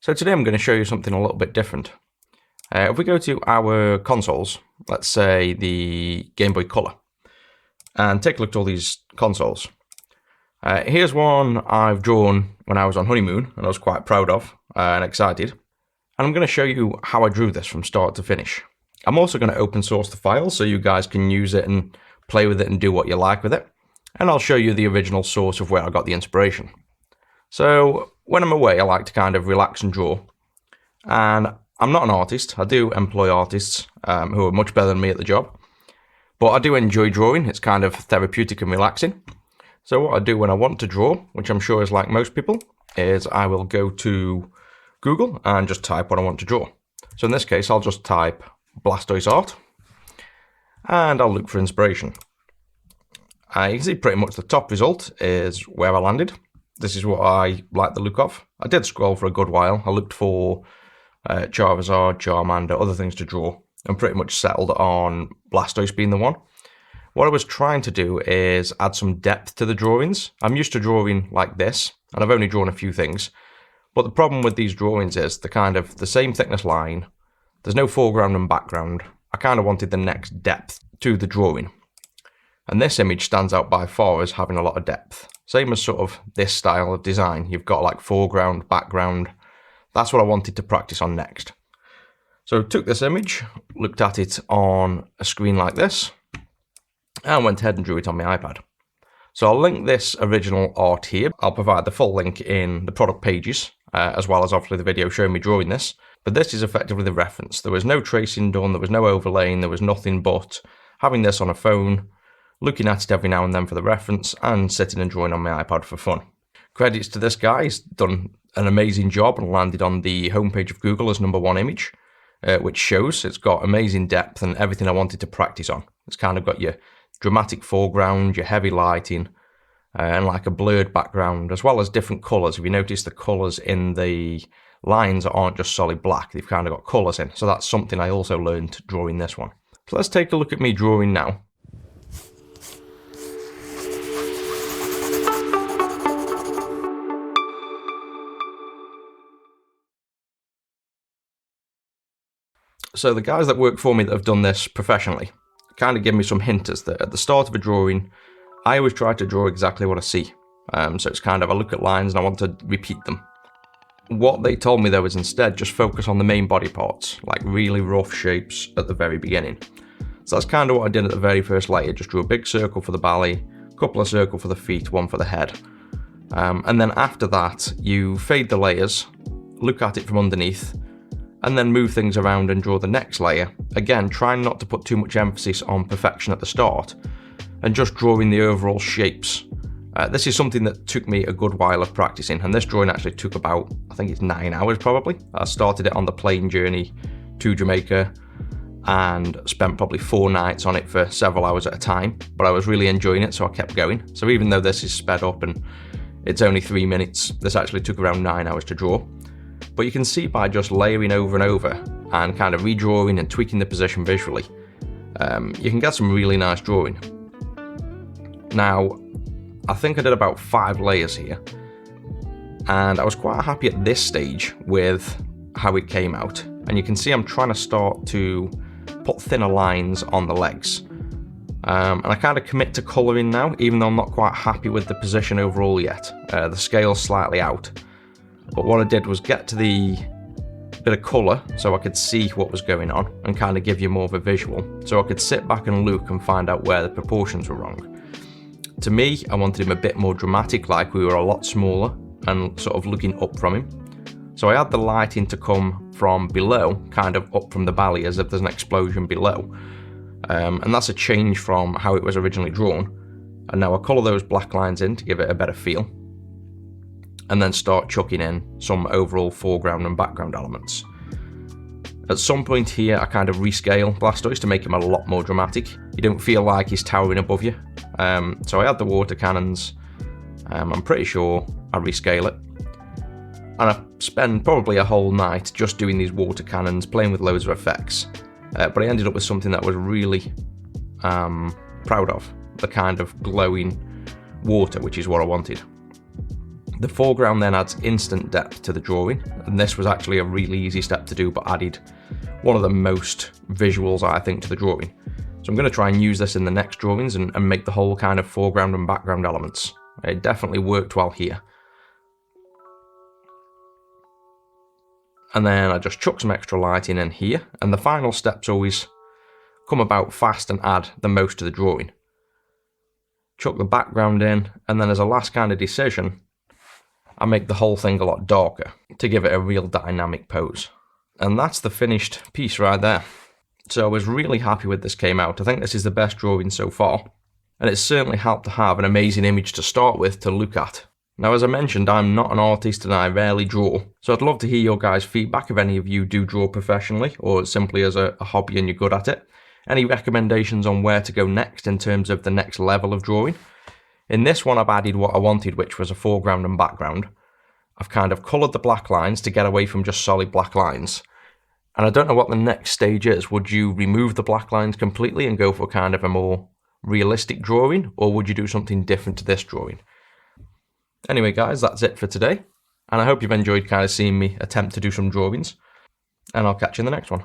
So today I'm going to show you something a little bit different. If we go to our consoles, let's say the Game Boy Color, and take a look at all these consoles. Here's one I've drawn when I was on honeymoon, and I was quite proud of and excited. And I'm going to show you how I drew this from start to finish. I'm also going to open source the file so you guys can use it and play with it and do what you like with it. And I'll show you the original source of where I got the inspiration. So when I'm away, I like to kind of relax and draw. And I'm not an artist. I do employ artists who are much better than me at the job. But I do enjoy drawing. It's kind of therapeutic and relaxing. So what I do when I want to draw, which I'm sure is like most people, is I will go to Google and just type what I want to draw. So in this case, I'll just type Blastoise art. And I'll look for inspiration. You can see pretty much the top result is where I landed. This is what I like the look of. I did scroll for a good while. I looked for Charizard, Charmander, other things to draw, and pretty much settled on Blastoise being the one. What I was trying to do is add some depth to the drawings. I'm used to drawing like this, and I've only drawn a few things. But the problem with these drawings is they're kind of the same thickness line. There's no foreground and background. I kind of wanted the next depth to the drawing. And this image stands out by far as having a lot of depth. Same as sort of this style of design. You've got like foreground, background. That's what I wanted to practice on next. So I took this image, looked at it on a screen like this, and went ahead and drew it on my iPad. So I'll link this original art here. I'll provide the full link in the product pages, as well as obviously the video showing me drawing this. But this is effectively the reference. There was no tracing done, there was no overlaying, there was nothing but having this on a phone, looking at it every now and then for the reference, and sitting and drawing on my iPad for fun. Credits to this guy, he's done an amazing job and landed on the homepage of Google as #1 image, which shows it's got amazing depth and everything I wanted to practice on. It's kind of got your dramatic foreground, your heavy lighting, and like a blurred background, as well as different colours. If you notice, the colours in the lines aren't just solid black, they've kind of got colours in. So that's something I also learned drawing this one. So let's take a look at me drawing now. So the guys that work for me that have done this professionally kind of give me some hinters that at the start of a drawing, I always try to draw exactly what I see. So it's kind of, I look at lines and I want to repeat them. What they told me though is instead just focus on the main body parts, like really rough shapes at the very beginning. So that's kind of what I did at the very first layer, just drew a big circle for the belly, a couple of circles for the feet, one for the head. And then after that, you fade the layers, look at it from underneath, and then move things around and draw the next layer. Again, trying not to put too much emphasis on perfection at the start, and just drawing the overall shapes. This is something that took me a good while of practicing, and this drawing actually took about, I think it's 9 hours probably. I started it on the plane journey to Jamaica, and spent probably 4 nights on it for several hours at a time, but I was really enjoying it, so I kept going. So even though this is sped up and it's only 3 minutes, this actually took around 9 hours to draw. But you can see by just layering over and over and kind of redrawing and tweaking the position visually, you can get some really nice drawing. Now, I think I did about 5 layers here, and I was quite happy at this stage with how it came out. And you can see I'm trying to start to put thinner lines on the legs. And I kind of commit to colouring now, even though I'm not quite happy with the position overall yet. The scale's slightly out. But what I did was get to the bit of colour so I could see what was going on and kind of give you more of a visual. So I could sit back and look and find out where the proportions were wrong. To me, I wanted him a bit more dramatic, like we were a lot smaller and sort of looking up from him. So I had the lighting to come from below, kind of up from the belly as if there's an explosion below. And that's a change from how it was originally drawn. And now I colour those black lines in to give it a better feel. And then start chucking in some overall foreground and background elements. At some point here, I kind of rescale Blastoise to make him a lot more dramatic. You don't feel like he's towering above you. So I add the water cannons. I'm pretty sure I rescale it. And I spend probably a whole night just doing these water cannons, playing with loads of effects. But I ended up with something that I was really proud of. The kind of glowing water, which is what I wanted. The foreground then adds instant depth to the drawing, and this was actually a really easy step to do, but added one of the most visuals, I think, to the drawing. So I'm going to try and use this in the next drawings and make the whole kind of foreground and background elements. It definitely worked well here. And then I just chuck some extra lighting in here, and the final steps always come about fast and add the most to the drawing. Chuck the background in, and then as a last kind of decision, I make the whole thing a lot darker to give it a real dynamic pose. And that's the finished piece right there. So I was really happy with this came out. I think this is the best drawing so far. And it certainly helped to have an amazing image to start with to look at. Now, as I mentioned, I'm not an artist and I rarely draw. So I'd love to hear your guys' feedback if any of you do draw professionally or simply as a hobby and you're good at it. Any recommendations on where to go next in terms of the next level of drawing? In this one, I've added what I wanted, which was a foreground and background. I've kind of coloured the black lines to get away from just solid black lines. And I don't know what the next stage is. Would you remove the black lines completely and go for kind of a more realistic drawing? Or would you do something different to this drawing? Anyway, guys, that's it for today. And I hope you've enjoyed kind of seeing me attempt to do some drawings. And I'll catch you in the next one.